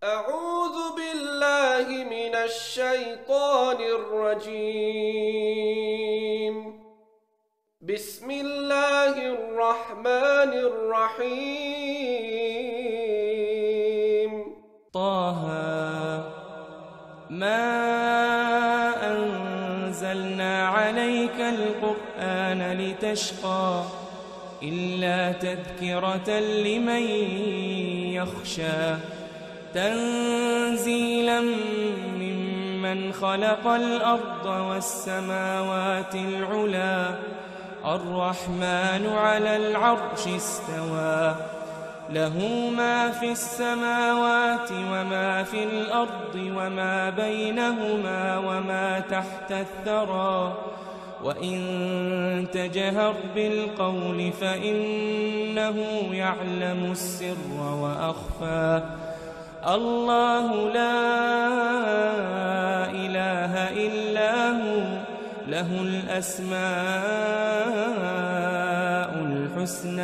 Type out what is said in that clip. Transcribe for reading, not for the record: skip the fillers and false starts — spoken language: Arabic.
أعوذ بالله من الشيطان الرجيم. بسم الله الرحمن الرحيم. طه ما أنزلنا عليك القرآن لتشقى إلا تذكرة لمن يخشى تنزيلا ممن خلق الأرض والسماوات العلى الرحمن على العرش استوى له ما في السماوات وما في الأرض وما بينهما وما تحت الثرى وإن تجهر بالقول فإنه يعلم السر وأخفى الله لا إله إلا هو له الأسماء الحسنى